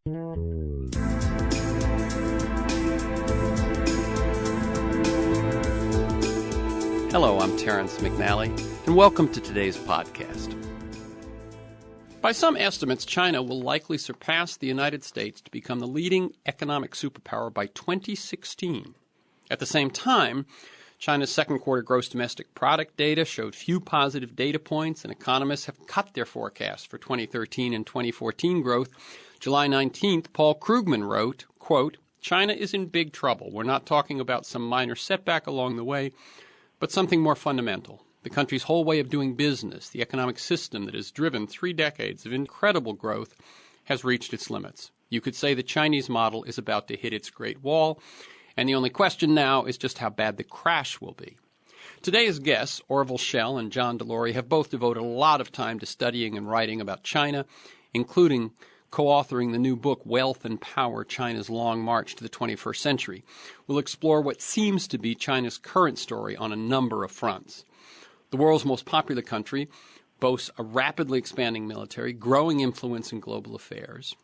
Hello, I'm Terrence McNally, and welcome to today's podcast. By some estimates, China will likely surpass the United States to become the leading economic superpower by 2016. At the same time, China's second quarter gross domestic product data showed few positive data points, and economists have cut their forecasts for 2013 and 2014 growth. July 19th, Paul Krugman wrote, quote, "China is in big trouble. We're not talking about some minor setback along the way, but something more fundamental. The country's whole way of doing business, the economic system that has driven 3 decades of incredible growth, has reached its limits. You could say the Chinese model is about to hit its Great Wall, and the only question now is just how bad the crash will be." Today's guests, ORVILLE Schell and Schell and Delury, have both devoted a lot of time to studying and writing about China, including co-authoring the new book, Wealth and Power, China's Long March to the 21st Century. We'll explore what seems to be China's current story on a number of fronts. The world's most popular country boasts a rapidly expanding military, growing influence in global affairs.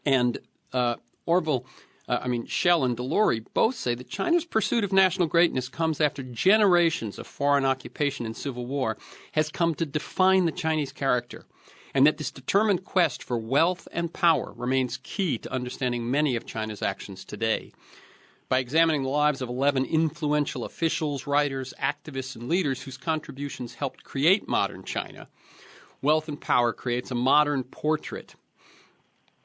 And Schell and Delury both say that China's pursuit of national greatness comes after generations of foreign occupation and civil war has come to define the Chinese character, and that this determined quest for wealth and power remains key to understanding many of China's actions today. By examining the lives of 11 influential officials, writers, activists, and leaders whose contributions helped create modern China, Wealth and Power creates a modern portrait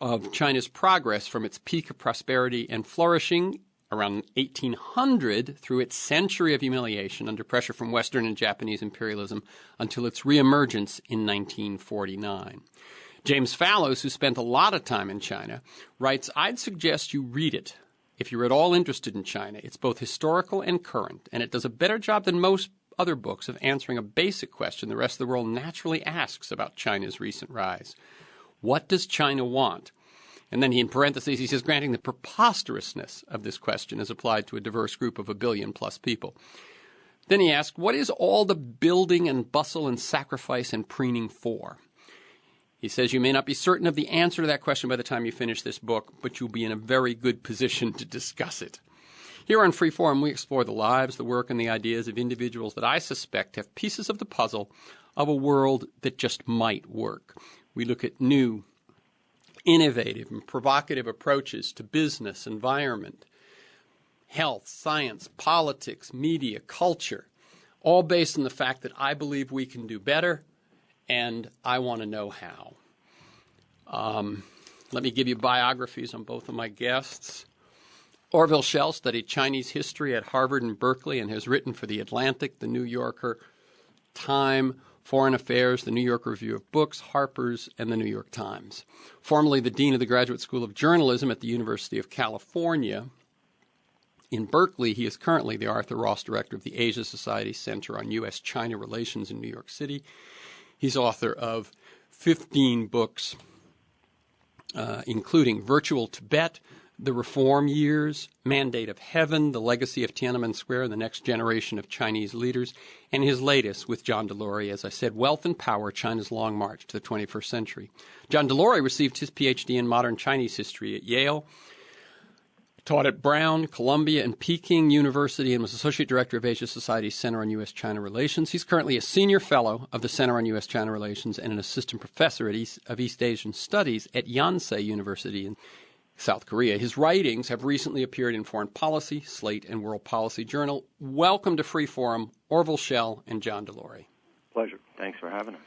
of China's progress from its peak of prosperity and flourishing around 1800 through its century of humiliation under pressure from Western and Japanese imperialism until its reemergence in 1949. James Fallows, who spent a lot of time in China, writes, "I'd suggest you read it if you're at all interested in China. It's both historical and current, and it does a better job than most other books of answering a basic question the rest of the world naturally asks about China's recent rise. What does China want?" And then he, in parentheses, he says, granting the preposterousness of this question as applied to a diverse group of 1 billion-plus people. Then he asks, what is all the building and bustle and sacrifice and preening for? He says you may not be certain of the answer to that question by the time you finish this book, but you'll be in a very good position to discuss it. Here on Freeform, we explore the lives, the work, and the ideas of individuals that I suspect have pieces of the puzzle of a world that just might work. We look at new, innovative, and provocative approaches to business, environment, health, science, politics, media, culture, all based on the fact that I believe we can do better, and I want to know how. Let me give you biographies on both of my guests. ORVILLE Schell studied Chinese history at Harvard and Berkeley and has written for The Atlantic, The New Yorker, Time, Foreign Affairs, The New York Review of Books, Harper's, and The New York Times. Formerly the Dean of the Graduate School of Journalism at the University of California in Berkeley, he is currently the Arthur Ross Director of the Asia Society Center on U.S.-China Relations in New York City. He's author of 15 books, including Virtual Tibet, The Reform Years, Mandate of Heaven, The Legacy of Tiananmen Square, and the Next Generation of Chinese Leaders, and his latest with Schell and Delury, as I said, Wealth and Power, China's Long March to the 21st Century. Schell and Delury received his Ph.D. in modern Chinese history at Yale, taught at Brown, Columbia, and Peking University, and was Associate Director of Asia Society's Center on U.S.-China Relations. He's currently a Senior Fellow of the Center on U.S.-China Relations and an Assistant Professor of East Asian Studies at Yonsei University in South Korea. His writings have recently appeared in Foreign Policy, Slate, and World Policy Journal. Welcome to Freeforum, ORVILLE Schell and Schell and Delury. Pleasure. Thanks for having us.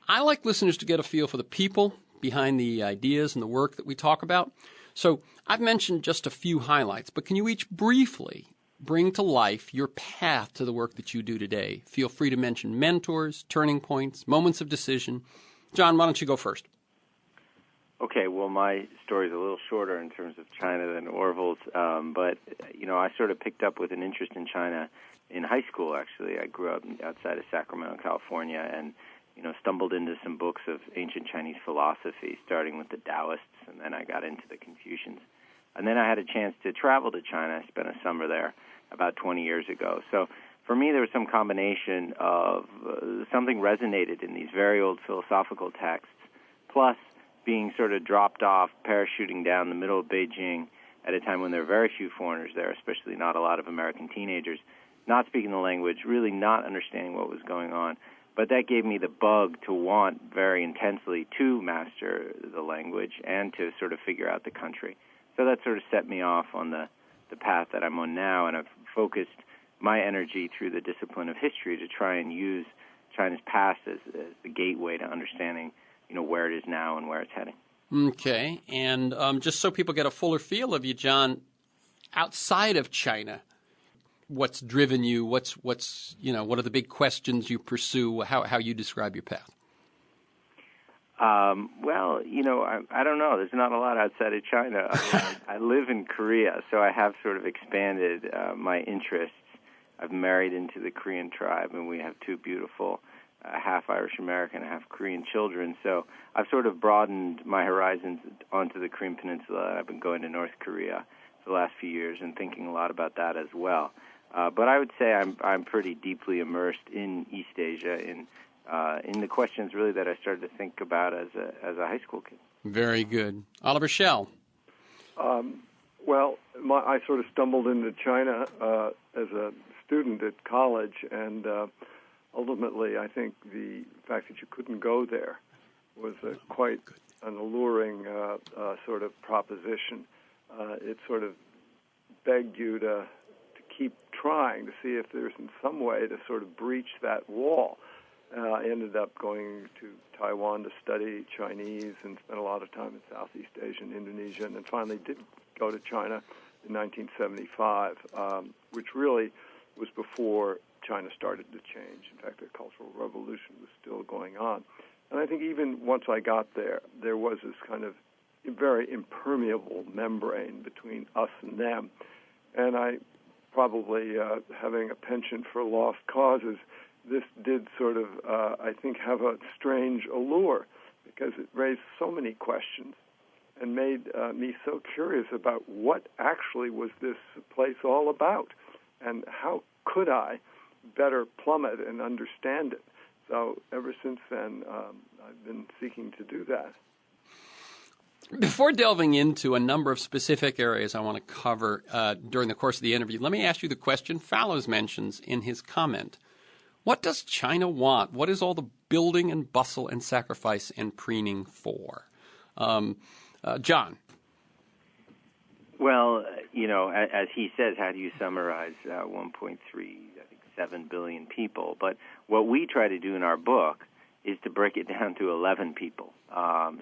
I like listeners to get a feel for the people behind the ideas and the work that we talk about. So I've mentioned just a few highlights, but can you each briefly bring to life your path to the work that you do today? Feel free to mention mentors, turning points, moments of decision. John, why don't you go first? Okay, well, my story is a little shorter in terms of China than Orville's, but, I sort of picked up with an interest in China in high school, actually. I grew up outside of Sacramento, California, and, stumbled into some books of ancient Chinese philosophy, starting with the Taoists, and then I got into the Confucians. And then I had a chance to travel to China. I spent a summer there about 20 years ago. So for me, there was some combination of something resonated in these very old philosophical texts, plus being sort of dropped off, parachuting down the middle of Beijing at a time when there are very few foreigners there, especially not a lot of American teenagers, not speaking the language, really not understanding what was going on. But that gave me the bug to want very intensely to master the language and to sort of figure out the country. So that sort of set me off on the path that I'm on now, and I've focused my energy through the discipline of history to try and use China's past as the gateway to understanding, where it is now and where it's heading. Okay, and just so people get a fuller feel of you, John, outside of China, what's driven you? What are the big questions you pursue? How you describe your path? Well, I don't know. There's not a lot outside of China. I live in Korea, so I have sort of expanded my interests. I've married into the Korean tribe, and we have two beautiful half Irish-American, half Korean children. So I've sort of broadened my horizons onto the Korean Peninsula. I've been going to North Korea for the last few years and thinking a lot about that as well. But I would say I'm pretty deeply immersed in East Asia, in the questions really that I started to think about as a high school kid. Very good. Oliver Schell. I sort of stumbled into China as a student at college, and ultimately I think the fact that you couldn't go there was quite an alluring sort of proposition. It sort of begged you to keep trying to see if there's in some way to sort of breach that wall. I ended up going to Taiwan to study Chinese and spent a lot of time in Southeast Asia and Indonesia, and then finally did go to China in 1975, which really was before China started to change. In fact, the Cultural Revolution was still going on. And I think even once I got there, there was this kind of very impermeable membrane between us and them. And I probably, having a penchant for lost causes, this did sort of, I think, have a strange allure because it raised so many questions and made me so curious about what actually was this place all about and how could I better plumb it and understand it. So ever since then, I've been seeking to do that. Before delving into a number of specific areas I want to cover during the course of the interview, let me ask you the question Fallows mentions in his comment. What does China want? What is all the building and bustle and sacrifice and preening for? John. Well, as he says, how do you summarize 1.7 billion people? But what we try to do in our book is to break it down to 11 people.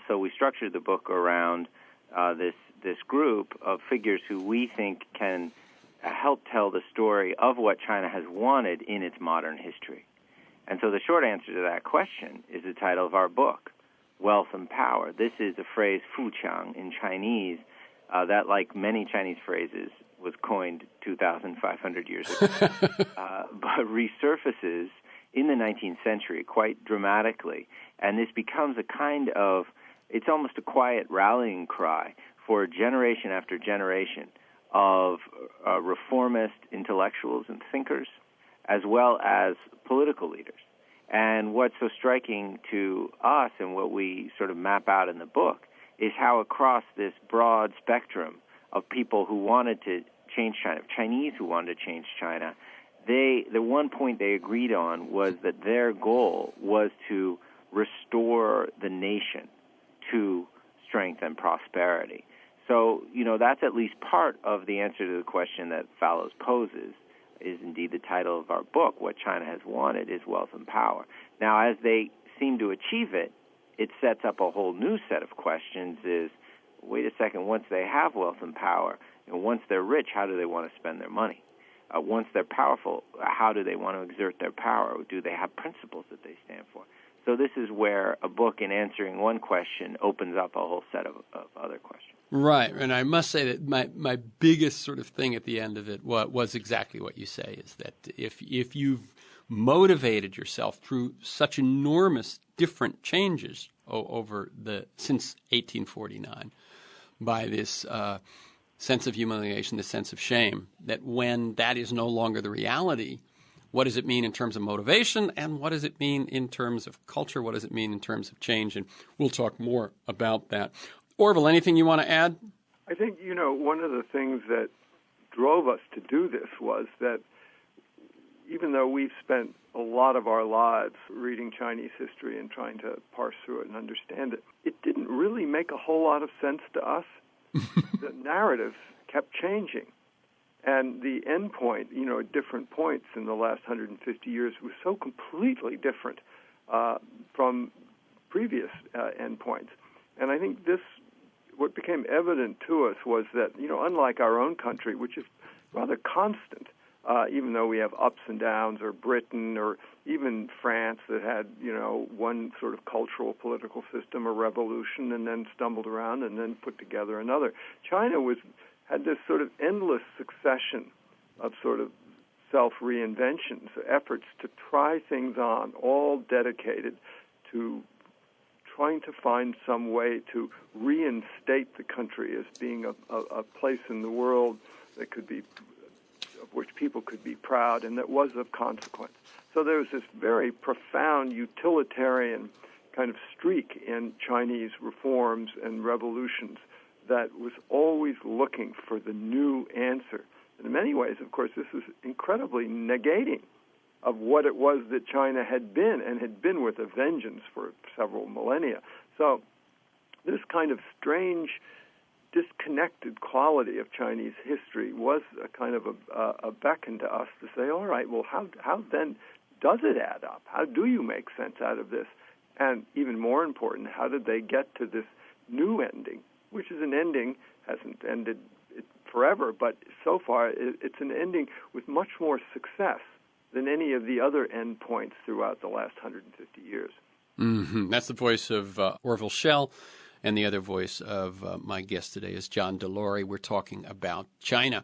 So we structured the book around this group of figures who we think can help tell the story of what China has wanted in its modern history. And so the short answer to that question is the title of our book, Wealth and Power. This is the phrase fuqiang in Chinese that, like many Chinese phrases, was coined 2,500 years ago, but resurfaces in the 19th century quite dramatically. And this becomes a kind of, it's almost a quiet rallying cry for generation after generation of reformist intellectuals and thinkers, as well as political leaders. And what's so striking to us and what we sort of map out in the book is how across this broad spectrum of people who wanted to change China, Chinese who wanted to change China, the one point they agreed on was that their goal was to restore the nation to strength and prosperity. So, that's at least part of the answer to the question that Fallows poses, is indeed the title of our book. What China has wanted is wealth and power. Now, as they seem to achieve it, it sets up a whole new set of questions is, wait a second, once they have wealth and power, once they're rich, how do they want to spend their money? Once they're powerful, how do they want to exert their power? Do they have principles that they stand for? So this is where a book, in answering one question, opens up a whole set of other questions. Right, and I must say that my biggest sort of thing at the end of it was exactly what you say, is that if you've motivated yourself through such enormous different changes since 1849 by this sense of humiliation, this sense of shame, that when that is no longer the reality, What does it mean in terms of motivation? And what does it mean in terms of culture? What does it mean in terms of change? And we'll talk more about that. Orville, anything you want to add? I think, one of the things that drove us to do this was that even though we've spent a lot of our lives reading Chinese history and trying to parse through it and understand it, it didn't really make a whole lot of sense to us. The narrative kept changing. And the end point, at different points in the last 150 years was so completely different from previous end points. And I think what became evident to us was that, unlike our own country, which is rather constant, even though we have ups and downs, or Britain, or even France that had, one sort of cultural political system, a revolution, and then stumbled around and then put together another. China had this sort of endless succession of sort of self-reinventions, efforts to try things on, all dedicated to trying to find some way to reinstate the country as being a place in the world that could be, of which people could be proud, and that was of consequence. So there was this very profound utilitarian kind of streak in Chinese reforms and revolutions that was always looking for the new answer. And in many ways, of course, this was incredibly negating of what it was that China had been, and had been with a vengeance for several millennia. So this kind of strange, disconnected quality of Chinese history was a kind of a beckon to us to say, all right, well, how then does it add up? How do you make sense out of this? And even more important, how did they get to this new ending, which is an ending, hasn't ended forever, but so far it's an ending with much more success than any of the other end points throughout the last 150 years. Mm-hmm. That's the voice of ORVILLE Schell, and the other voice of my guest today is John Delury. We're talking about China.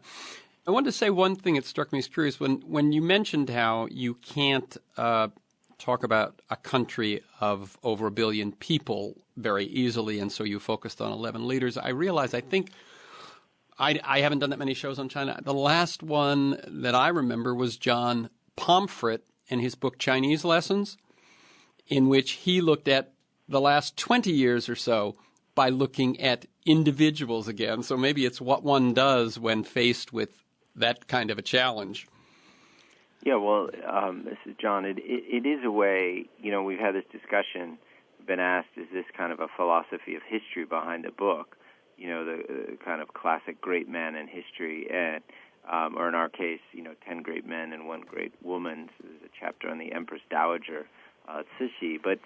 I wanted to say one thing that struck me as curious. When you mentioned how you can't talk about a country of over 1 billion people very easily, and so you focused on 11 leaders, I realized, I think, I haven't done that many shows on China. The last one that I remember was John Pomfret and his book Chinese Lessons, in which he looked at the last 20 years or so by looking at individuals again. So maybe it's what one does when faced with that kind of a challenge. Yeah, well, this is John. It is a way, we've had this discussion, been asked, is this kind of a philosophy of history behind the book? The kind of classic great man in history, and, or in our case, 10 great men and 1 great woman. So there's a chapter on the Empress Dowager, Cixi. But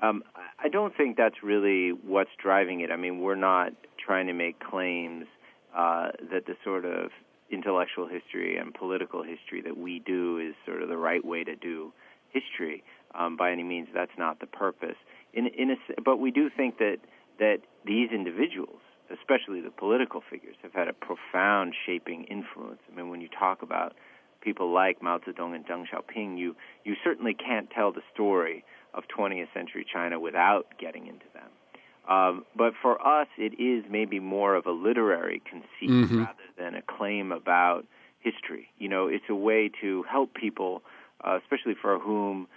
I don't think that's really what's driving it. I mean, we're not trying to make claims that the sort of intellectual history and political history that we do is sort of the right way to do history. By any means, that's not the purpose. But we do think that these individuals, especially the political figures, have had a profound shaping influence. I mean, when you talk about people like Mao Zedong and Deng Xiaoping, you certainly can't tell the story of 20th century China without getting into them. But for us, it is maybe more of a literary conceit rather than a claim about history. It's a way to help people, especially for whom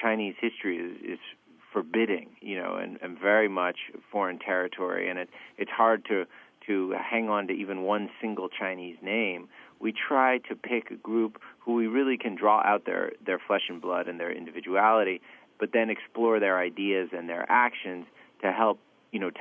Chinese history is forbidding, and very much foreign territory, and it's hard to hang on to even one single Chinese name. We try to pick a group who we really can draw out their flesh and blood and their individuality, but then explore their ideas and their actions to help,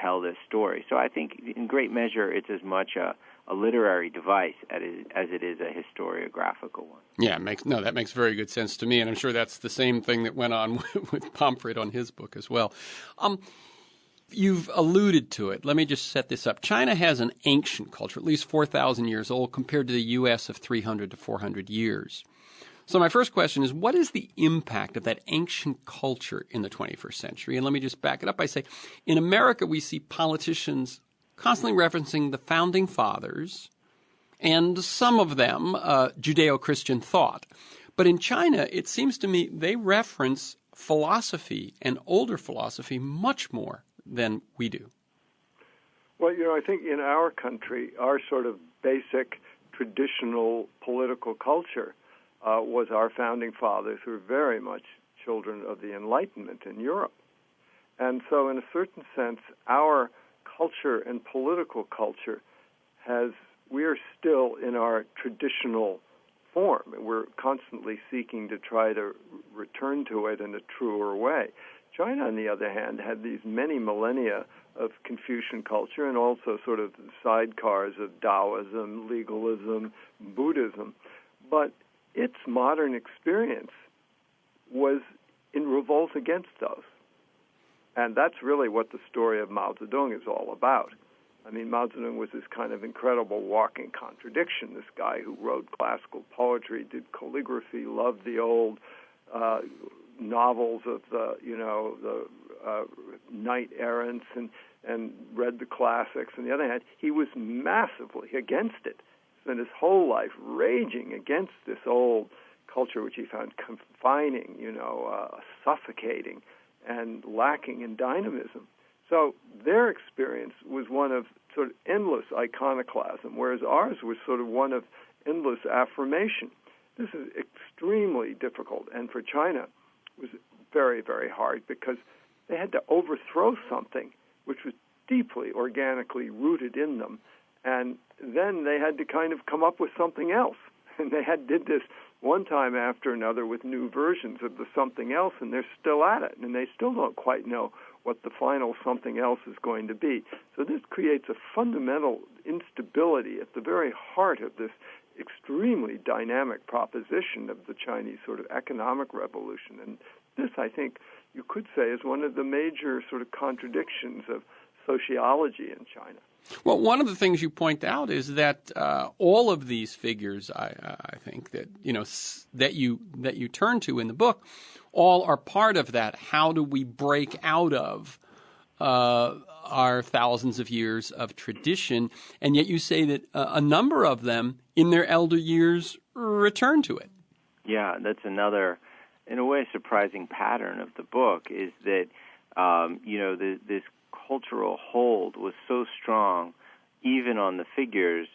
tell this story. So I think in great measure it's as much a literary device as it is a historiographical one. Yeah, that makes very good sense to me, and I'm sure that's the same thing that went on with Pomfret on his book as well. You've alluded to it. Let me just set this up. China has an ancient culture, at least 4,000 years old, compared to the U.S. of 300 to 400 years. So my first question is, what is the impact of that ancient culture in the 21st century? And let me just back it up by saying, in America, we see politicians constantly referencing the Founding Fathers and some of them Judeo-Christian thought. But in China, it seems to me they reference philosophy and older philosophy much more than we do. Well, I think in our country, our sort of basic traditional political culture was our founding fathers, who were very much children of the Enlightenment in Europe. And so in a certain sense, our culture and political culture we are still in our traditional form. We're constantly seeking to try to return to it in a truer way. China, on the other hand, had these many millennia of Confucian culture and also sort of sidecars of Taoism, legalism, Buddhism. But its modern experience was in revolt against those. And that's really what the story of Mao Zedong is all about. I mean, Mao Zedong was this kind of incredible walking contradiction, this guy who wrote classical poetry, did calligraphy, loved the old novels of the knight errants and read the classics. On the other hand, he was massively against it. Spent his whole life raging against this old culture, which he found confining, suffocating, and lacking in dynamism. So their experience was one of sort of endless iconoclasm, whereas ours was sort of one of endless affirmation. This is extremely difficult, and for China, it was very, very hard because they had to overthrow something which was deeply organically rooted in them, and then they had to kind of come up with something else. And they did this one time after another with new versions of the something else, and they're still at it, and they still don't quite know what the final something else is going to be. So this creates a fundamental instability at the very heart of this extremely dynamic proposition of the Chinese sort of economic revolution. And this, I think, you could say is one of the major sort of contradictions of sociology in China. Well, one of the things you point out is that all of these figures, I think that that you turn to in the book, all are part of that. How do we break out of our thousands of years of tradition? And yet you say that a number of them, in their elder years, return to it. Yeah, that's another, in a way, surprising pattern of the book is that this cultural hold was so strong, even on the figures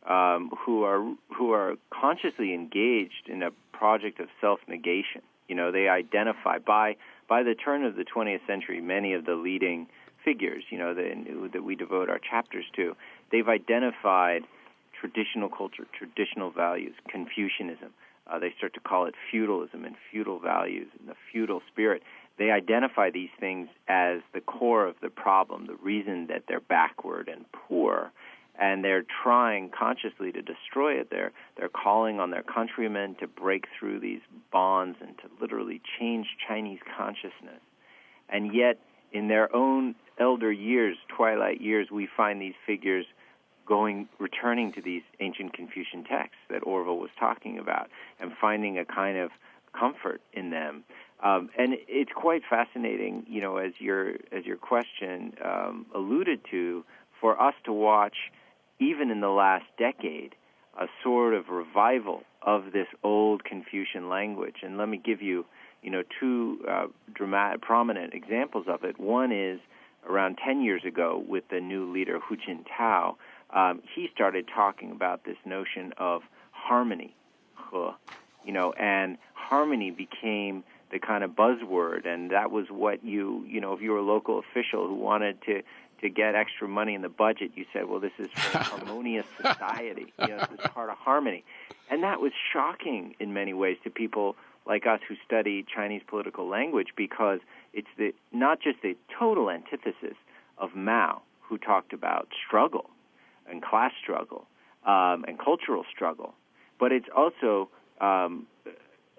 who are consciously engaged in a project of self-negation. They identify by the turn of the 20th century, many of the leading figures, that we devote our chapters to, they've identified traditional culture, traditional values, Confucianism. They start to call it feudalism and feudal values and the feudal spirit. They identify these things as the core of the problem, the reason that they're backward and poor, and they're trying consciously to destroy it. They're calling on their countrymen to break through these bonds and to literally change Chinese consciousness. And yet, in their own elder years, twilight years, we find these figures returning to these ancient Confucian texts that Orville was talking about and finding a kind of comfort in them. And it's quite fascinating, as your question alluded to, for us to watch, even in the last decade, a sort of revival of this old Confucian language. And let me give you, two prominent examples of it. One is around 10 years ago with the new leader Hu Jintao. He started talking about this notion of harmony, and harmony became the kind of buzzword, and that was what if you were a local official who wanted to get extra money in the budget, you said, well, this is for a harmonious society. This is part of harmony. And that was shocking in many ways to people like us who study Chinese political language, because it's not just the total antithesis of Mao, who talked about struggle and class struggle and cultural struggle, but it's also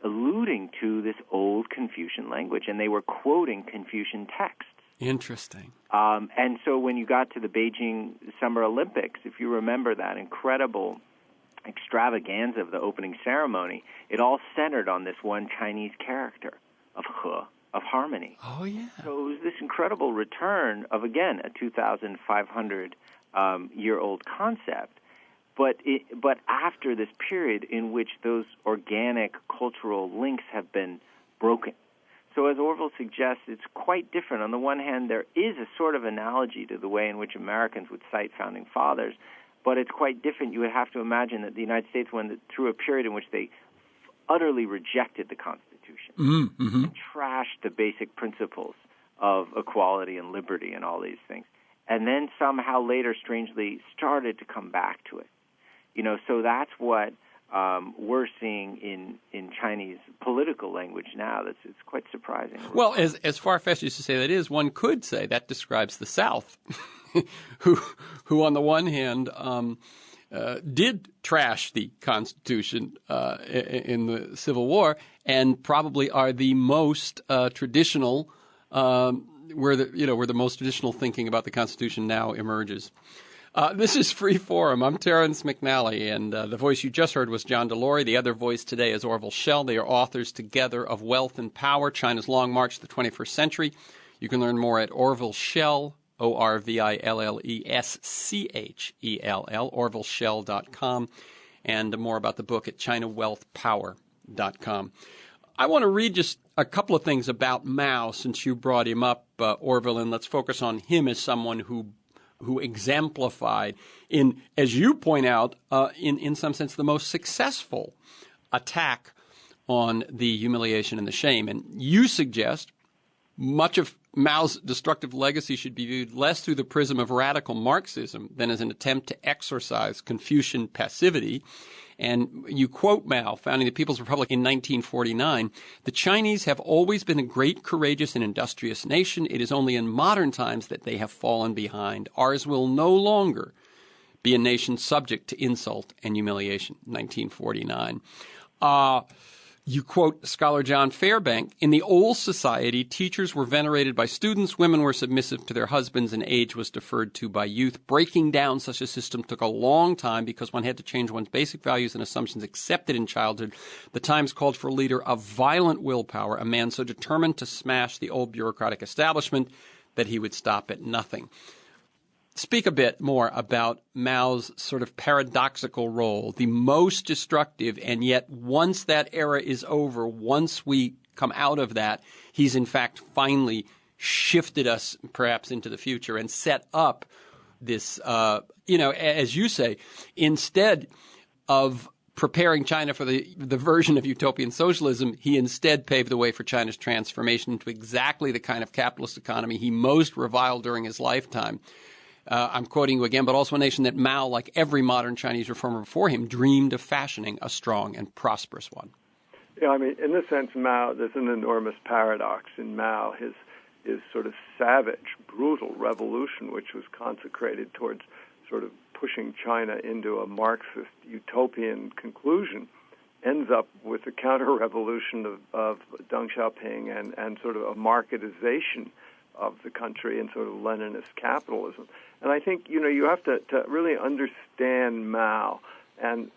alluding to this old Confucian language, and they were quoting Confucian texts. Interesting. And so when you got to the Beijing Summer Olympics, if you remember that incredible extravaganza of the opening ceremony, it all centered on this one Chinese character of He, of harmony. Oh, yeah. So it was this incredible return of, again, a 2,500-year-old concept. But after this period in which those organic cultural links have been broken. So as Orville suggests, it's quite different. On the one hand, there is a sort of analogy to the way in which Americans would cite founding fathers, but it's quite different. You would have to imagine that the United States went through a period in which they utterly rejected the Constitution and trashed the basic principles of equality and liberty and all these things, and then somehow later, strangely, started to come back to it. So that's what we're seeing in Chinese political language now. It's quite surprising. Well, as far-fetched as to say that is, one could say that describes the South, who on the one hand did trash the Constitution in the Civil War, and probably are the most traditional, where the most traditional thinking about the Constitution now emerges. This is Free Forum. I'm Terrence McNally, and the voice you just heard was John Delury. The other voice today is Orville Schell. They are authors together of Wealth and Power, China's Long March to the 21st Century. You can learn more at Orville Schell, ORVILLESCHELL, ORVILLESCHELL.com, and more about the book at ChinaWealthPower.com. I want to read just a couple of things about Mao, since you brought him up, Orville, and let's focus on him as someone who exemplified in, as you point out, in some sense, the most successful attack on the humiliation and the shame. And you suggest much of Mao's destructive legacy should be viewed less through the prism of radical Marxism than as an attempt to exorcise Confucian passivity. And you quote Mao, founding the People's Republic in 1949, "The Chinese have always been a great, courageous, and industrious nation. It is only in modern times that they have fallen behind. Ours will no longer be a nation subject to insult and humiliation." 1949. You quote scholar John Fairbank, "In the old society, teachers were venerated by students, women were submissive to their husbands, and age was deferred to by youth. Breaking down such a system took a long time because one had to change one's basic values and assumptions accepted in childhood. The times called for a leader of violent willpower, a man so determined to smash the old bureaucratic establishment that he would stop at nothing." Speak a bit more about Mao's sort of paradoxical role, the most destructive, and yet once that era is over, once we come out of that, he's in fact finally shifted us perhaps into the future and set up this, as you say, instead of preparing China for the version of utopian socialism, he instead paved the way for China's transformation into exactly the kind of capitalist economy he most reviled during his lifetime. I'm quoting you again, but also a nation that Mao, like every modern Chinese reformer before him, dreamed of fashioning a strong and prosperous one. Yeah, I mean, in this sense, Mao, there's an enormous paradox in Mao, his sort of savage, brutal revolution, which was consecrated towards sort of pushing China into a Marxist utopian conclusion, ends up with the counter-revolution of Deng Xiaoping and sort of a marketization of the country and sort of Leninist capitalism. And I think, you have to really understand Mao and,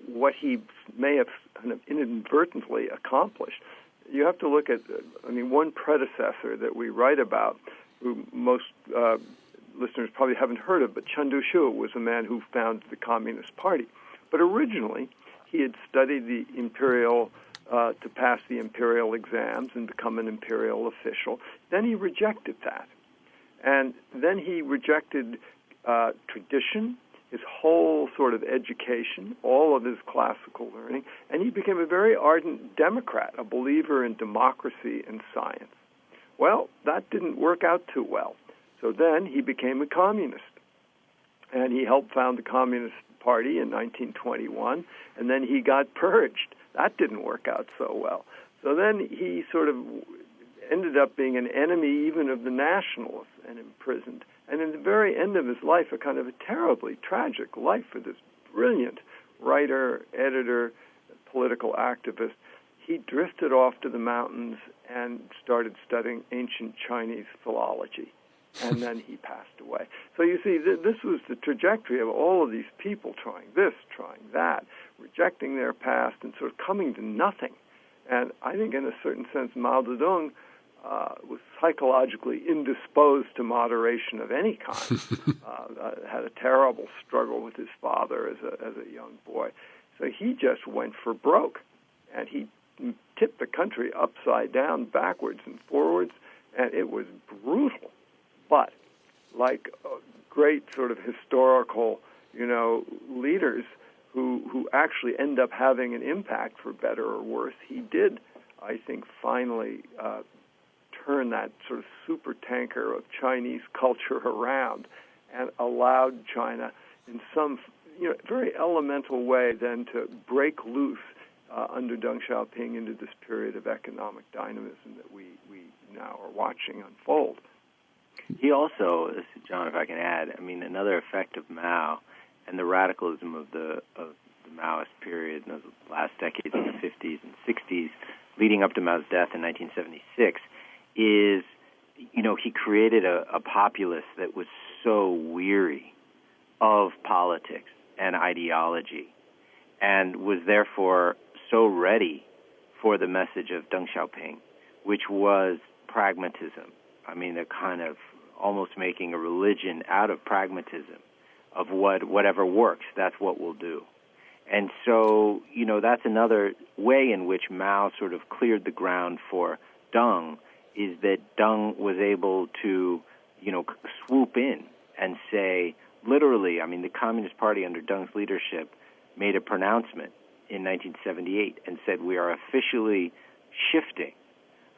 what he may have kind of inadvertently accomplished. You have to look at, one predecessor that we write about, who most listeners probably haven't heard of, but Chen Duxiu was a man who founded the Communist Party. But originally, he had studied the imperial to pass the imperial exams and become an imperial official. Then he rejected that. And then he rejected tradition, his whole sort of education, all of his classical learning, and he became a very ardent Democrat, a believer in democracy and science. Well, that didn't work out too well. So then he became a communist, and he helped found the Communist Party in 1921, and then he got purged. That didn't work out so well. So then he sort of ended up being an enemy even of the nationalists and imprisoned. And in the very end of his life, a kind of a terribly tragic life for this brilliant writer, editor, political activist, he drifted off to the mountains and started studying ancient Chinese philology. And then he passed away. So you see, this was the trajectory of all of these people trying this, trying that, rejecting their past and sort of coming to nothing. And I think in a certain sense, Mao Zedong was psychologically indisposed to moderation of any kind. Had a terrible struggle with his father as a young boy. So he just went for broke. And he tipped the country upside down, backwards and forwards, and it was brutal. But like great sort of historical, leaders who actually end up having an impact for better or worse. He did, I think, finally turn that sort of super tanker of Chinese culture around and allowed China in some very elemental way then to break loose under Deng Xiaoping into this period of economic dynamism that we now are watching unfold. He also, John, if I can add, another effect of Mao and the radicalism of the Maoist period in the last decades of the 50s and 60s, leading up to Mao's death in 1976, is, he created a populace that was so weary of politics and ideology and was therefore so ready for the message of Deng Xiaoping, which was pragmatism. They're kind of almost making a religion out of pragmatism, of whatever works, that's what we'll do. And so, that's another way in which Mao sort of cleared the ground for Deng, is that Deng was able to, swoop in and say, literally, the Communist Party under Deng's leadership made a pronouncement in 1978 and said we are officially shifting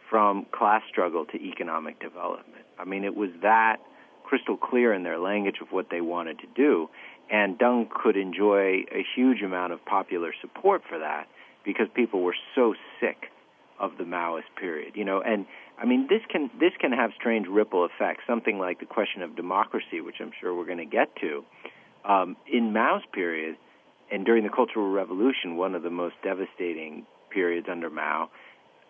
from class struggle to economic development. It was that crystal clear in their language of what they wanted to do, and Deng could enjoy a huge amount of popular support for that because people were so sick of the Maoist period. And this can have strange ripple effects, something like the question of democracy, which I'm sure we're going to get to. In Mao's period, and during the Cultural Revolution, one of the most devastating periods under Mao,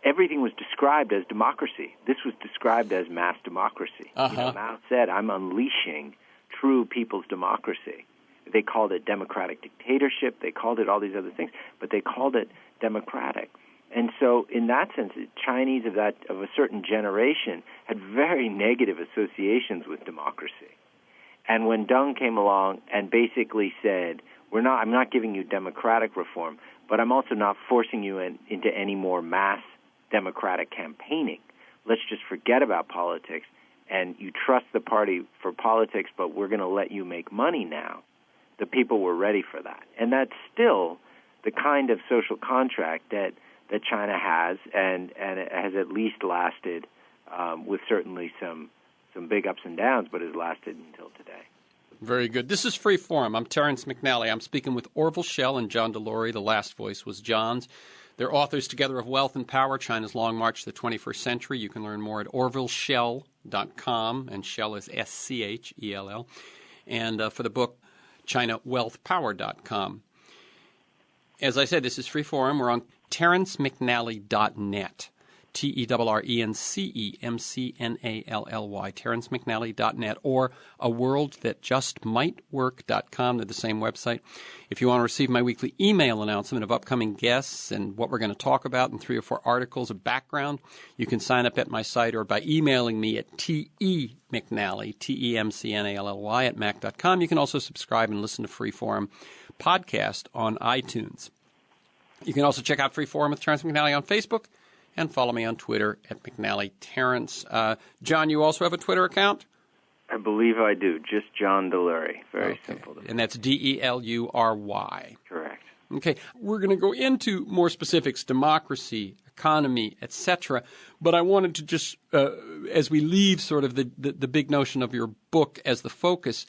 everything was described as democracy. This was described as mass democracy. Mao said, I'm unleashing true people's democracy. They called it democratic dictatorship. They called it all these other things, but they called it democratic. And so in that sense, Chinese of a certain generation had very negative associations with democracy. And when Deng came along and basically said, I'm not giving you democratic reform, but I'm also not forcing you into any more mass democratic campaigning. Let's just forget about politics, and you trust the party for politics, but we're going to let you make money now. The people were ready for that. And that's still the kind of social contract that China has, and it has at least lasted with certainly some big ups and downs, but has lasted until today. Very good. This is Free Forum. I'm Terrence McNally. I'm speaking with Orville Schell and John Delury. The last voice was John's. They're authors together of Wealth and Power, China's Long March to the 21st Century. You can learn more at ORVILLESCHELL.com, and Schell is SCHELL. And for the book, ChinaWealthPower.com. As I said, this is Free Forum. We're on TerrenceMcNally.net. TerrenceMcNally, TerrenceMcNally.net, or aworldthatjustmightwork.com. They're the same website. If you want to receive my weekly email announcement of upcoming guests and what we're going to talk about and 3 or 4 articles of background, you can sign up at my site or by emailing me at TEMcNally, TEMCNALLY at mac.com. You can also subscribe and listen to Freeform podcast on iTunes. You can also check out Freeform with Terrence McNally on Facebook and follow me on Twitter at McNally Terrence. John, you also have a Twitter account? I believe I do. Just John Delury. Very simple. And that's DELURY. Correct. Okay. We're going to go into more specifics, democracy, economy, etc. But I wanted to just, as we leave sort of the big notion of your book as the focus,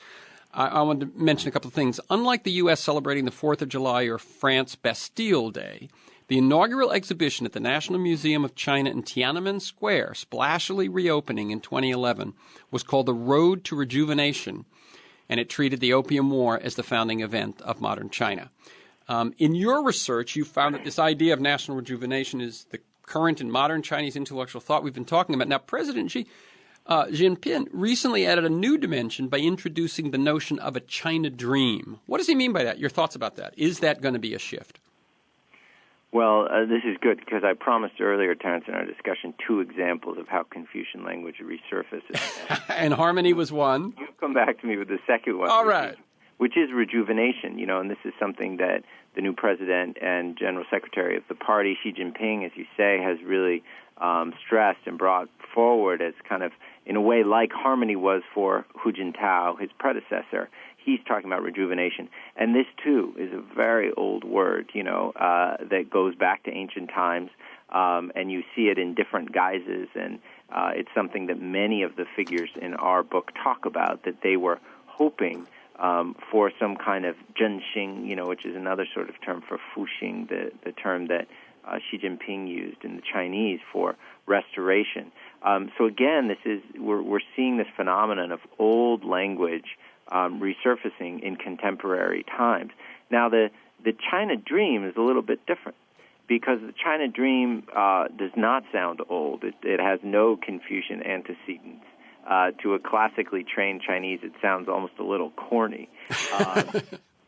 I wanted to mention a couple of things. Unlike the U.S. celebrating the 4th of July or France Bastille Day, the inaugural exhibition at the National Museum of China in Tiananmen Square, splashily reopening in 2011, was called The Road to Rejuvenation, and it treated the Opium War as the founding event of modern China. In your research, you found that this idea of national rejuvenation is the current and modern Chinese intellectual thought we've been talking about. Now, President Xi Jinping recently added a new dimension by introducing the notion of a China dream. What does he mean by that? Your thoughts about that? Is that going to be a shift? Well, this is good because I promised earlier, Terrence, in our discussion, 2 examples of how Confucian language resurfaces. And harmony was one. You come back to me with the second one. All right. Which is rejuvenation, and this is something that the new president and general secretary of the party, Xi Jinping, as you say, has really stressed and brought forward as kind of, in a way, like harmony was for Hu Jintao, his predecessor. he's talking about rejuvenation. And this, too, is a very old word, that goes back to ancient times, and you see it in different guises, and it's something that many of the figures in our book talk about, that they were hoping for some kind of zhenxing, which is another sort of term for fuxing, the term that Xi Jinping used in the Chinese for restoration. So again, we're seeing this phenomenon of old language resurfacing in contemporary times. Now, the China Dream is a little bit different, because the China Dream does not sound old. It has no Confucian antecedents. To a classically trained Chinese, it sounds almost a little corny.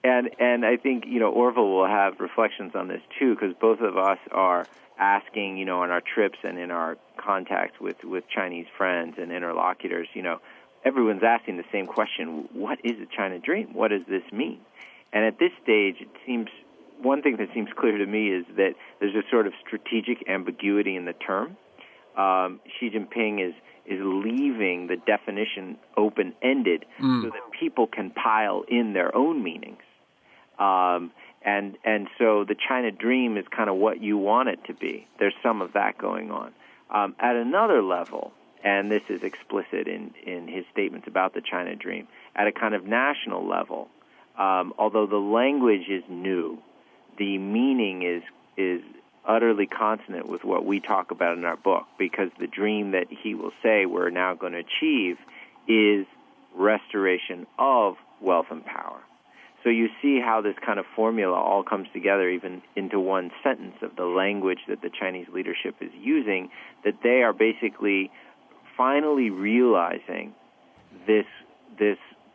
And I think, Orville will have reflections on this, too, because both of us are asking, on our trips and in our contacts with Chinese friends and interlocutors, everyone's asking the same question: what is a China Dream? What does this mean? And at this stage, one thing that seems clear to me is that there's a sort of strategic ambiguity in the term. Xi Jinping is leaving the definition open-ended so that people can pile in their own meanings. And so the China Dream is kind of what you want it to be. There's some of that going on. At another level, and this is explicit in his statements about the China Dream, at a kind of national level, although the language is new, the meaning is utterly consonant with what we talk about in our book, because the dream that he will say we're now going to achieve is restoration of wealth and power. So you see how this kind of formula all comes together even into one sentence of the language that the Chinese leadership is using, that they are basically finally realizing this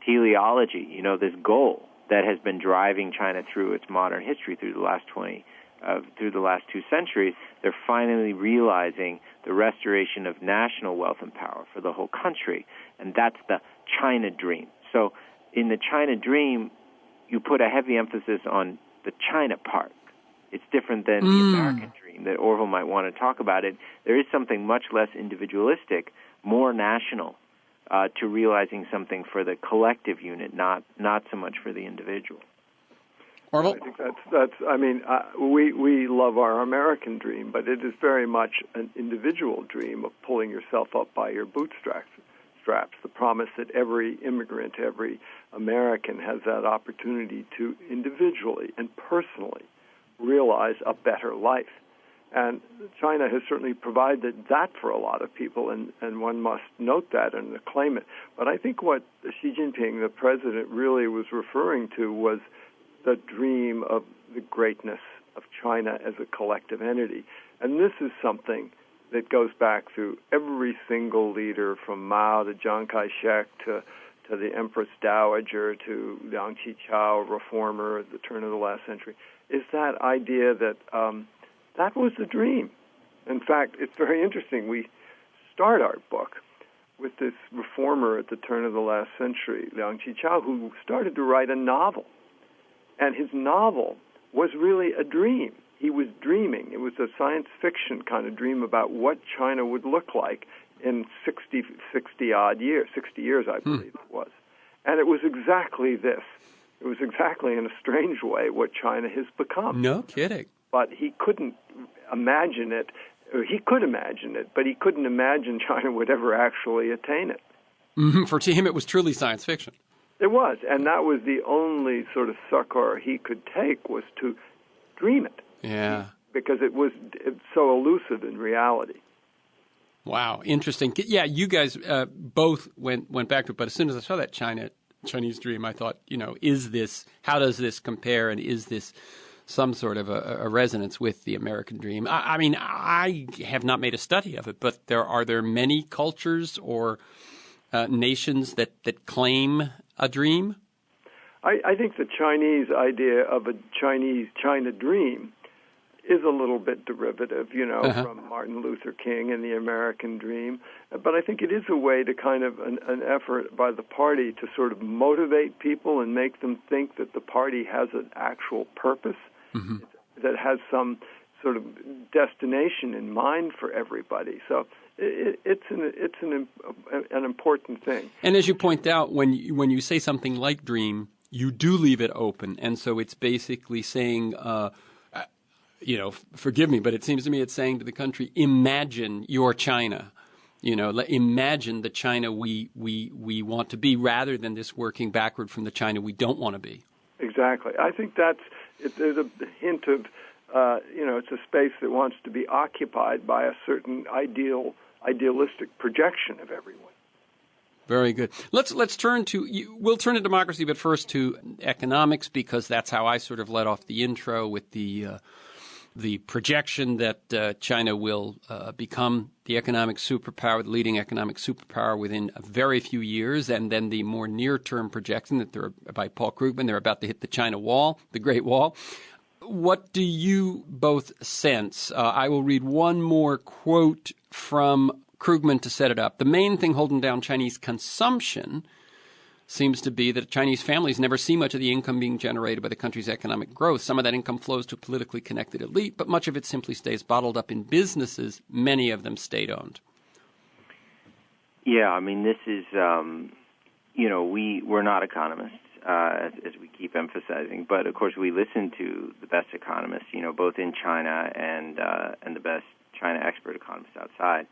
teleology, this goal that has been driving China through its modern history through the last 2 centuries. They're finally realizing the restoration of national wealth and power for the whole country, and that's the China Dream. So in the China Dream, you put a heavy emphasis on the China part. It's different than the American Dream that Orville might want to talk about. There is something much less individualistic, more national, to realizing something for the collective unit, not so much for the individual. Orville? I think that's. I mean, we love our American dream, but it is very much an individual dream of pulling yourself up by your bootstraps. The promise that every immigrant, every American has that opportunity to individually and personally realize a better life. And China has certainly provided that for a lot of people, and one must note that and acclaim it. But I think what Xi Jinping, the president, really was referring to was the dream of the greatness of China as a collective entity. And this is something that goes back through every single leader, from Mao to Chiang Kai-shek to the Empress Dowager to Liang Qichao, reformer at the turn of the last century, is that idea that that was the dream. In fact, it's very interesting. We start our book with this reformer at the turn of the last century, Liang Qichao, who started to write a novel. And his novel was really a dream. He was dreaming. It was a science fiction kind of dream about what China would look like in 60-odd years, 60 years, I believe it was. And it was exactly this. It was exactly, in a strange way, what China has become. No kidding. But he couldn't imagine it. He could imagine it, but he couldn't imagine China would ever actually attain it. Mm-hmm. For him, it was truly science fiction. It was, and that was the only sort of succor he could take, was to dream it. Yeah. Because it's so elusive in reality. Wow, interesting. Yeah, you guys both went back to it, but as soon as I saw that Chinese dream, I thought, how does this compare, and is this some sort of a resonance with the American dream? I mean, I have not made a study of it, but are there many cultures or nations that claim a dream? I think the Chinese idea of a China dream is a little bit derivative, from Martin Luther King and the American dream. But I think it is a way to kind of an effort by the party to sort of motivate people and make them think that the party has an actual purpose, that has some sort of destination in mind for everybody. So it's an important thing. And as you point out, when you say something like dream, you do leave it open, and so it's basically saying, forgive me, but it seems to me it's saying to the country, imagine your China. Imagine the China we want to be, rather than this working backward from the China we don't want to be. Exactly. I think there's a hint of, it's a space that wants to be occupied by a certain idealistic projection of everyone. Very good. Let's turn we'll turn to democracy, but first to economics, because that's how I sort of led off the intro with the projection that China will become the economic superpower, the leading economic superpower within a very few years, and then the more near-term projection that by Paul Krugman, they're about to hit the China Wall, the Great Wall. What do you both sense? I will read one more quote from Krugman to set it up. The main thing holding down Chinese consumption seems to be that Chinese families never see much of the income being generated by the country's economic growth. Some of that income flows to a politically connected elite, but much of it simply stays bottled up in businesses, many of them state-owned. Yeah, I mean, this is, we're not economists, as we keep emphasizing, but of course we listen to the best economists, both in China and the best China expert economists outside.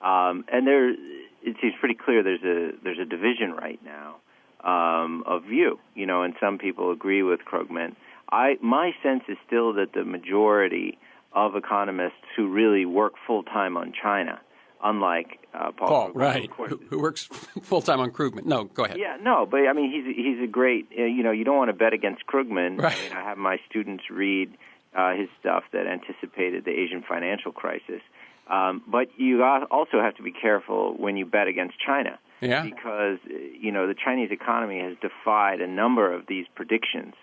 And it seems pretty clear there's a division right now of view, and some people agree with Krugman. My sense is still that the majority of economists who really work full-time on China, unlike Paul Krugman, right, who works full-time on Krugman. No, go ahead. Yeah, no, but I mean, he's a great, you don't want to bet against Krugman. Right. I mean, I have my students read his stuff that anticipated the Asian financial crisis. But you also have to be careful when you bet against China. Yeah. Because, the Chinese economy has defied a number of these predictions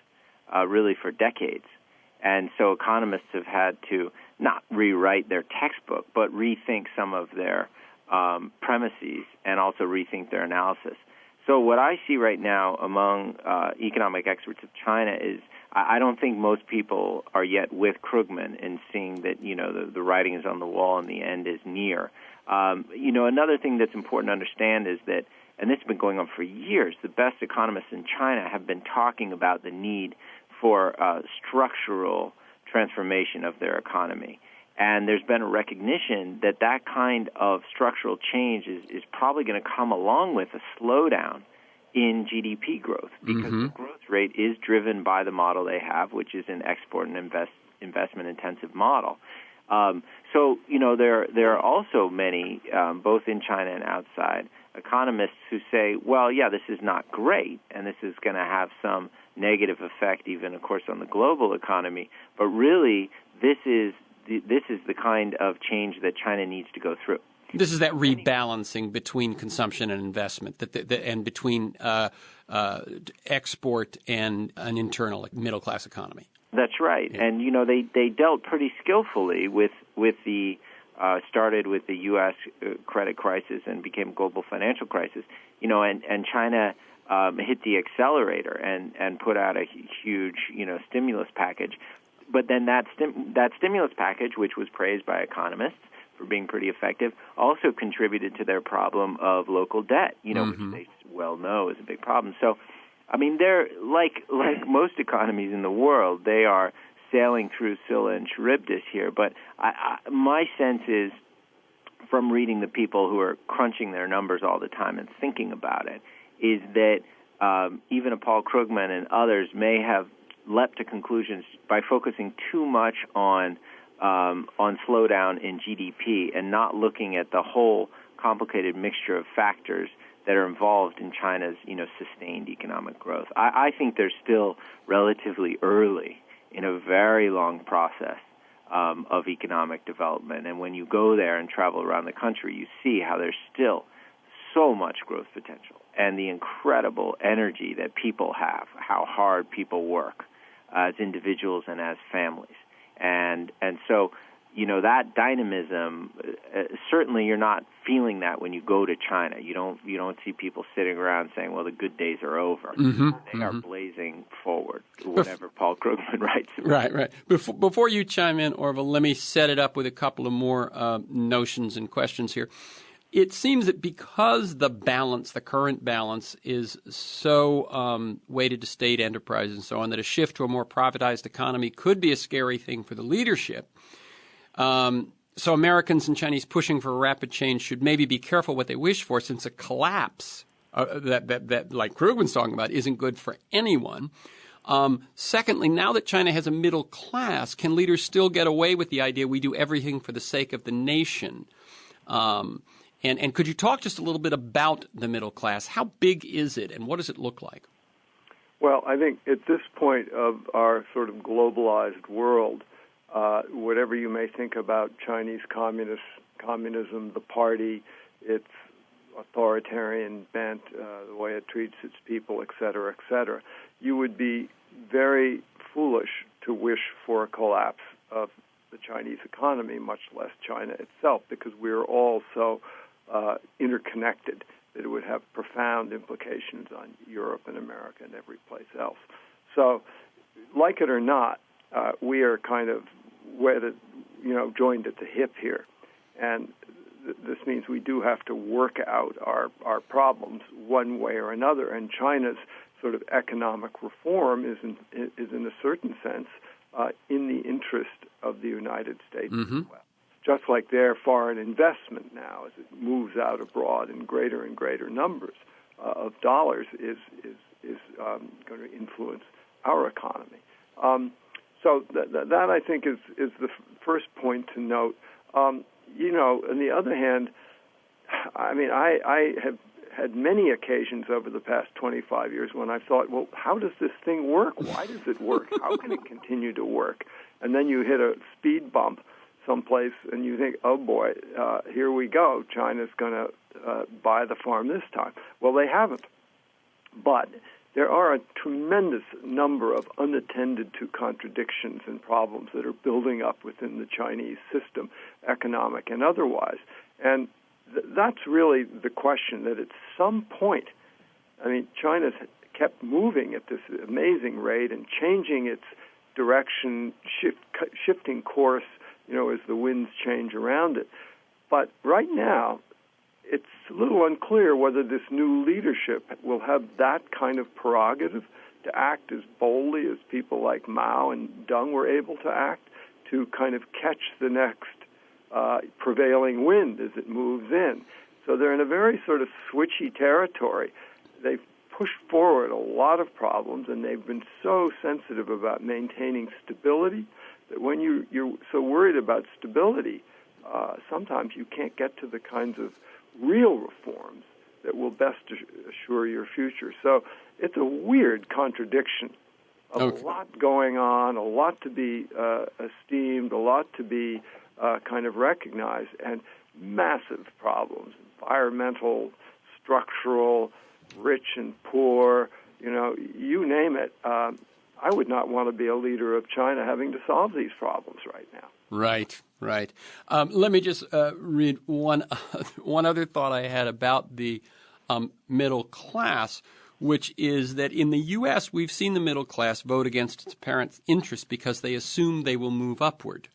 really for decades. And so economists have had to not rewrite their textbook, but rethink some of their premises and also rethink their analysis. So what I see right now among economic experts of China is I don't think most people are yet with Krugman in seeing that, the writing is on the wall and the end is near. Another thing that's important to understand is that, and this has been going on for years, the best economists in China have been talking about the need for structural transformation of their economy. And there's been a recognition that that kind of structural change is probably going to come along with a slowdown in GDP growth, because the growth rate is driven by the model they have, which is an export and investment-intensive model. So, there are also many, both in China and outside, economists who say, well, yeah, this is not great, and this is going to have some negative effect even, of course, on the global economy, but really this is the kind of change that China needs to go through. This is that rebalancing between consumption and investment, and between export and an internal middle-class economy. That's right. Yeah. And, they dealt pretty skillfully with the started with the U.S. credit crisis and became global financial crisis, and China hit the accelerator and put out a huge, stimulus package. But then that stimulus package, which was praised by economists for being pretty effective, also contributed to their problem of local debt, which they well know is a big problem. So, I mean, they're like most economies in the world, they are sailing through Scylla and Charybdis here. But my sense is, from reading the people who are crunching their numbers all the time and thinking about it, is that even a Paul Krugman and others may have leapt to conclusions by focusing too much on slowdown in GDP and not looking at the whole complicated mixture of factors that are involved in China's, sustained economic growth. I think they're still relatively early in a very long process of economic development. And when you go there and travel around the country, you see how there's still so much growth potential and the incredible energy that people have, how hard people work as individuals and as families. And so, that dynamism, certainly you're not feeling that when you go to China. You don't see people sitting around saying, well, the good days are over. They are blazing forward, whatever Paul Krugman writes about. Right. Before you chime in, Orville, let me set it up with a couple of more notions and questions here. It seems that because the current balance is so weighted to state enterprise and so on, that a shift to a more privatized economy could be a scary thing for the leadership. So Americans and Chinese pushing for rapid change should maybe be careful what they wish for, since a collapse that like Krugman's talking about isn't good for anyone. Secondly, now that China has a middle class, can leaders still get away with the idea we do everything for the sake of the nation? And could you talk just a little bit about the middle class? How big is it, and what does it look like? Well, I think at this point of our sort of globalized world, whatever you may think about Chinese communism, the party, its authoritarian bent, the way it treats its people, et cetera, you would be very foolish to wish for a collapse of the Chinese economy, much less China itself, because we're all so interconnected that it would have profound implications on Europe and America and every place else. So, like it or not, we are kind of joined at the hip here, and this means we do have to work out our problems one way or another. And China's sort of economic reform is in a certain sense in the interest of the United States as well. Just like their foreign investment now, as it moves out abroad in greater and greater numbers of dollars, is going to influence our economy. So that I think is the first point to note. On the other hand, I mean, I have had many occasions over the past 25 years when I've thought, well, how does this thing work? Why does it work? How can it continue to work? And then you hit a speed bump someplace and you think, oh boy, here we go. China's going to buy the farm this time. Well, they haven't. But there are a tremendous number of unattended to contradictions and problems that are building up within the Chinese system, economic and otherwise. And that's really the question, that at some point, I mean, China's kept moving at this amazing rate and changing its direction, shifting course, as the winds change around it. But right now, it's a little unclear whether this new leadership will have that kind of prerogative to act as boldly as people like Mao and Deng were able to act, to kind of catch the next prevailing wind as it moves in. So they're in a very sort of switchy territory. They've pushed forward a lot of problems, and they've been so sensitive about maintaining stability that when you're so worried about stability, sometimes you can't get to the kinds of real reforms that will best assure your future. So it's a weird contradiction of a lot going on, a lot to be esteemed, a lot to be kind of recognized, and massive problems, environmental, structural, rich and poor, you name it. I would not want to be a leader of China having to solve these problems right now. Right. Let me just read one other thought I had about the middle class, which is that in the U.S. we've seen the middle class vote against its parents' interests because they assume they will move upward.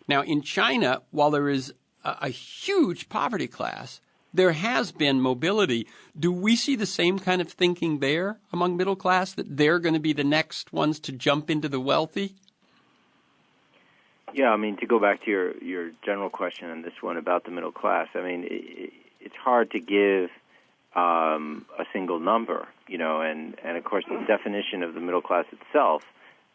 Now, in China, while there is a huge poverty class, there has been mobility. Do we see the same kind of thinking there among middle class, that they're going to be the next ones to jump into the wealthy? Yeah, I mean, to go back to your general question on this one about the middle class, I mean, it's hard to give a single number, and of course the definition of the middle class itself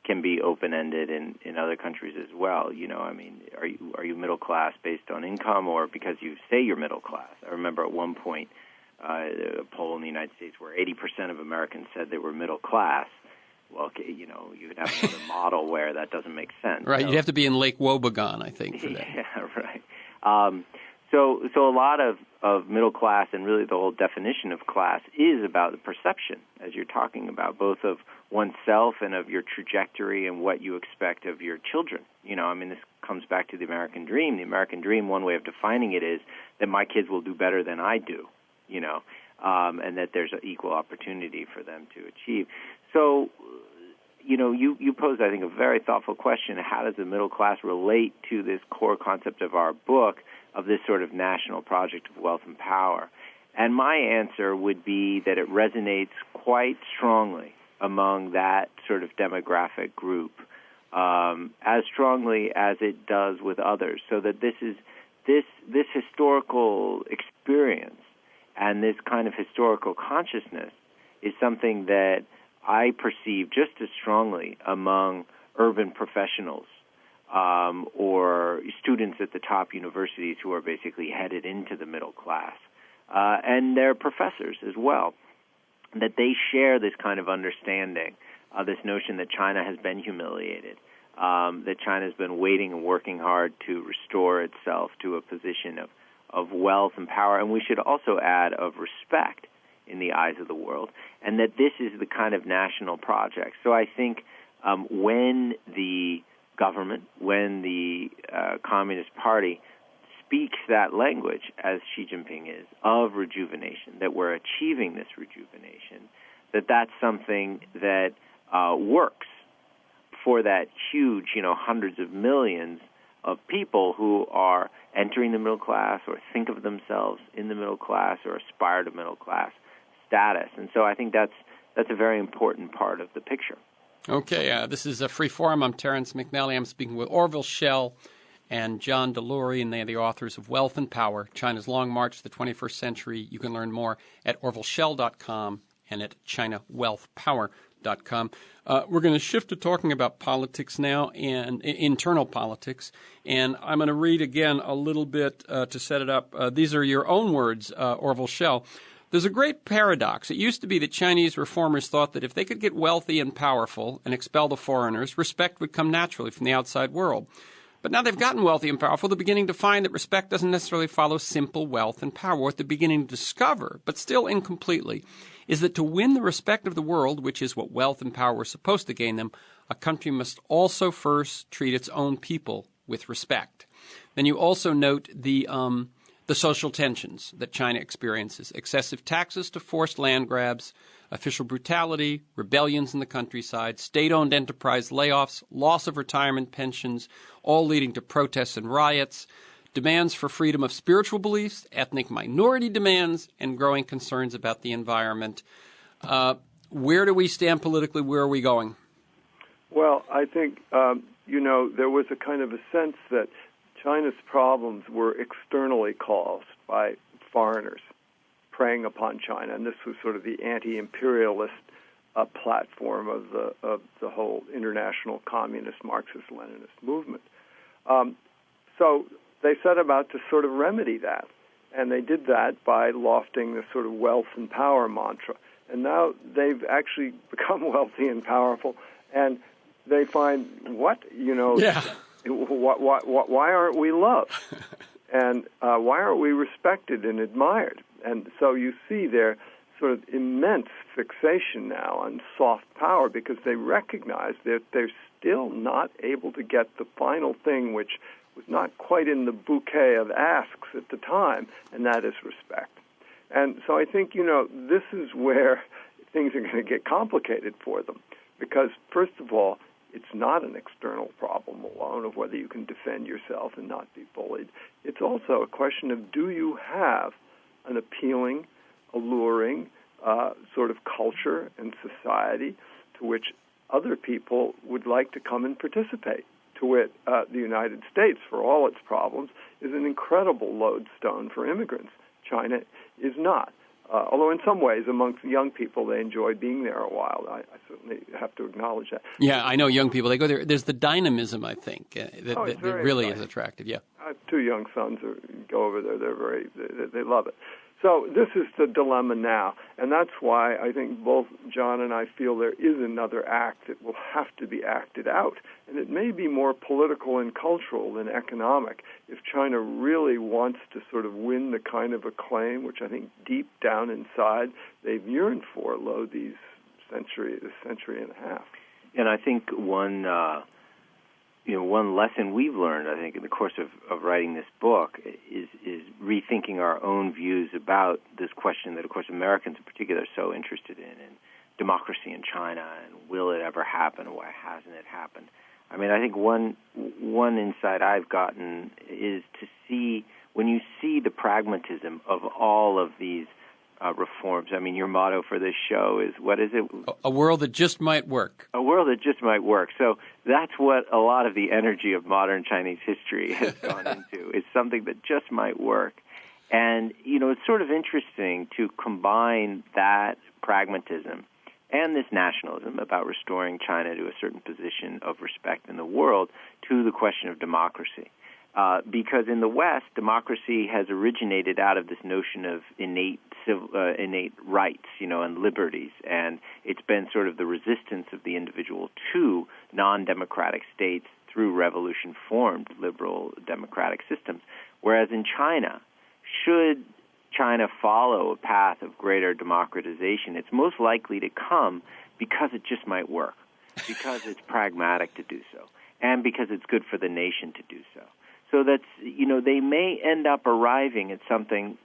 can be open-ended in other countries as well. I mean, are you middle class based on income or because you say you're middle class? I remember at one point a poll in the United States where 80% of Americans said they were middle class. Well, okay, you could have another model where that doesn't make sense. Right, so, you'd have to be in Lake Wobegon, I think, for that. Yeah, right. So a lot of middle class, and really the whole definition of class, is about the perception, as you're talking about, both of oneself and of your trajectory and what you expect of your children. This comes back to the American dream. The American dream, one way of defining it is that my kids will do better than I do, and that there's an equal opportunity for them to achieve. So, you posed, I think, a very thoughtful question. How does the middle class relate to this core concept of our book, of this sort of national project of wealth and power? And my answer would be that it resonates quite strongly among that sort of demographic group, as strongly as it does with others. So that this historical experience and this kind of historical consciousness is something that I perceive just as strongly among urban professionals or students at the top universities who are basically headed into the middle class, and their professors as well, that they share this kind of understanding, this notion that China has been humiliated, that China has been waiting and working hard to restore itself to a position of wealth and power, and we should also add of respect in the eyes of the world, and that this is the kind of national project. So I think when the government, when the Communist Party speaks that language, as Xi Jinping is, of rejuvenation, that we're achieving this rejuvenation, that's something that works for that huge, hundreds of millions of people who are entering the middle class or think of themselves in the middle class or aspire to middle class status. And so I think that's a very important part of the picture. Okay, this is a free forum. I'm Terence McNally. I'm speaking with Orville Schell and John Delury, and they are the authors of Wealth and Power, China's Long March to the 21st Century. You can learn more at orvilleschell.com and at chinawealthpower.com. We're going to shift to talking about politics now, and internal politics. And I'm going to read again a little bit to set it up. These are your own words, Orville Schell. There's a great paradox. It used to be that Chinese reformers thought that if they could get wealthy and powerful and expel the foreigners, respect would come naturally from the outside world. But now they've gotten wealthy and powerful, they're beginning to find that respect doesn't necessarily follow simple wealth and power. What they're beginning to discover, but still incompletely, is that to win the respect of the world, which is what wealth and power were supposed to gain them, a country must also first treat its own people with respect. Then you also note the social tensions that China experiences, excessive taxes to forced land grabs, official brutality, rebellions in the countryside, state-owned enterprise layoffs, loss of retirement pensions, all leading to protests and riots, demands for freedom of spiritual beliefs, ethnic minority demands, and growing concerns about the environment. Where do we stand politically? Where are we going? Well, I think, there was a kind of a sense that China's problems were externally caused by foreigners preying upon China, and this was sort of the anti-imperialist platform of the whole international communist Marxist-Leninist movement. So they set about to sort of remedy that, and they did that by lofting this sort of wealth and power mantra. And now they've actually become wealthy and powerful, and they find, why aren't we loved? And why aren't we respected and admired? And so you see their sort of immense fixation now on soft power because they recognize that they're still not able to get the final thing, which was not quite in the bouquet of asks at the time, and that is respect. And so I think, this is where things are going to get complicated for them because, first of all, it's not an external problem alone of whether you can defend yourself and not be bullied. It's also a question of do you have an appealing, alluring sort of culture and society to which other people would like to come and participate. To wit, the United States, for all its problems, is an incredible lodestone for immigrants. China is not. Although in some ways, amongst young people, they enjoy being there a while. I certainly have to acknowledge that. Yeah, I know young people. They go there. There's the dynamism, I think, that really is attractive. Yeah, I have two young sons who go over there. They love it. So this is the dilemma now, and that's why I think both John and I feel there is another act that will have to be acted out. And it may be more political and cultural than economic if China really wants to sort of win the kind of acclaim, which I think deep down inside they've yearned for, these century and a half. And I think one lesson we've learned, I think, in the course of writing this book is rethinking our own views about this question that, of course, Americans in particular are so interested in democracy in China, and will it ever happen, or why hasn't it happened? I mean, I think one insight I've gotten is to see, when you see the pragmatism of all of these reforms. I mean, your motto for this show is, what is it? A world that just might work. A world that just might work. So that's what a lot of the energy of modern Chinese history has gone into. It's something that just might work. And, it's sort of interesting to combine that pragmatism and this nationalism about restoring China to a certain position of respect in the world to the question of democracy. Because in the West, democracy has originated out of this notion of innate rights, and liberties, and it's been sort of the resistance of the individual to non-democratic states through revolution-formed liberal democratic systems. Whereas in China, should China follow a path of greater democratization, it's most likely to come because it just might work, because it's pragmatic to do so, and because it's good for the nation to do so. So that's, they may end up arriving at something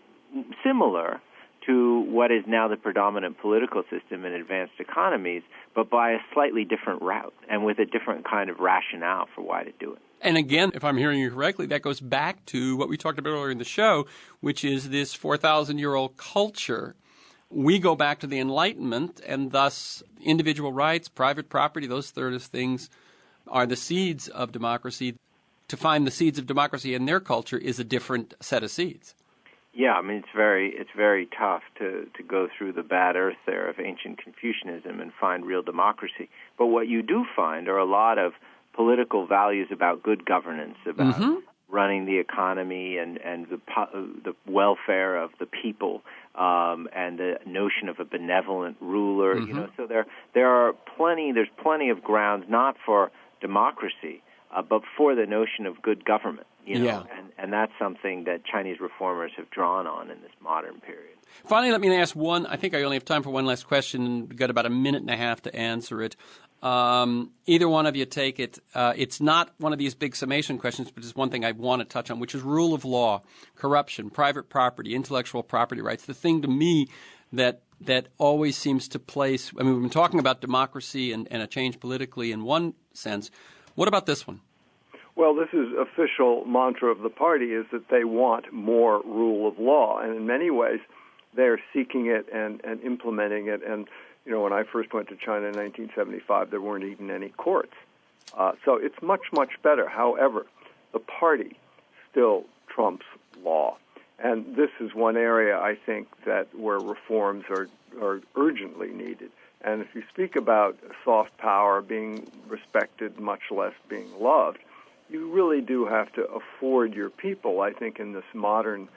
similar to what is now the predominant political system in advanced economies, but by a slightly different route and with a different kind of rationale for why to do it. And again, if I'm hearing you correctly, that goes back to what we talked about earlier in the show, which is this 4,000-year-old culture. We go back to the Enlightenment, and thus individual rights, private property, those sort of things are the seeds of democracy. To find the seeds of democracy in their culture is a different set of seeds. Yeah, I mean, it's very tough to go through the bad earth there of ancient Confucianism and find real democracy. But what you do find are a lot of political values about good governance, about running the economy and the welfare of the people, and the notion of a benevolent ruler. So there's plenty of grounds not for democracy, but for the notion of good government. And that's something that Chinese reformers have drawn on in this modern period. Finally, let me ask one. I think I only have time for one last question. We've got about a minute and a half to answer it. Either one of you take it. It's not one of these big summation questions, but it's one thing I want to touch on, which is rule of law, corruption, private property, intellectual property rights. The thing to me that always seems to place – I mean, we've been talking about democracy and a change politically in one sense. What about this one? Well, this is official mantra of the party, is that they want more rule of law. And in many ways, they're seeking it and implementing it. And, when I first went to China in 1975, there weren't even any courts. So it's much, much better. However, the party still trumps law. And this is one area, I think, that where reforms are urgently needed. And if you speak about soft power being respected, much less being loved, you really do have to afford your people, I think, in this modern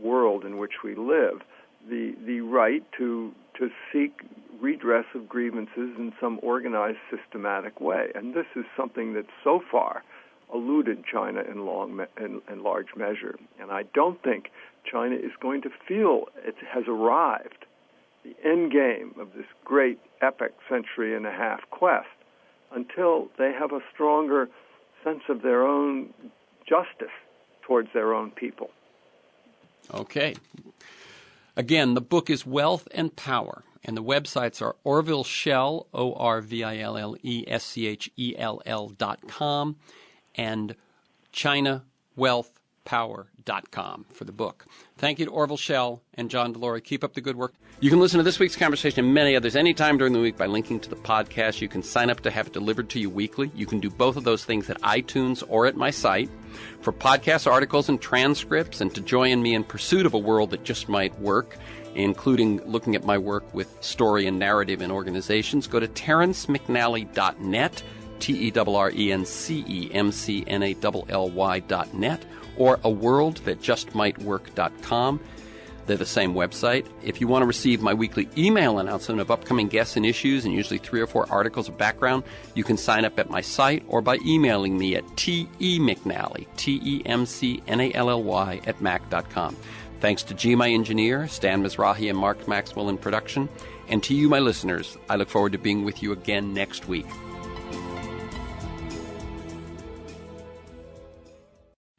world in which we live, the right to seek redress of grievances in some organized, systematic way. And this is something that so far eluded China in large measure. And I don't think China is going to feel it has arrived, the end game of this great, epic century-and-a-half quest, until they have a stronger sense of their own justice towards their own people. Okay. Again, the book is Wealth and Power, and the websites are ORVILLE Schell, ORVILLESCHELL.com, and ChinaWealthPower.com for the book. Thank you to Orville Schell and John Delury. Keep up the good work. You can listen to this week's conversation and many others anytime during the week by linking to the podcast. You can sign up to have it delivered to you weekly. You can do both of those things at iTunes or at my site. For podcasts, articles, and transcripts, and to join me in pursuit of a world that just might work, including looking at my work with story and narrative in organizations, go to TerenceMcNally.net, TerenceMcNally.net, or aworldthatjustmightwork.com. They're the same website. If you want to receive my weekly email announcement of upcoming guests and issues, and usually 3 or 4 articles of background, you can sign up at my site or by emailing me at temcnally, TEMCNALLY at mac.com. Thanks to G, my engineer, Stan Mizrahi and Mark Maxwell in production, and to you, my listeners. I look forward to being with you again next week.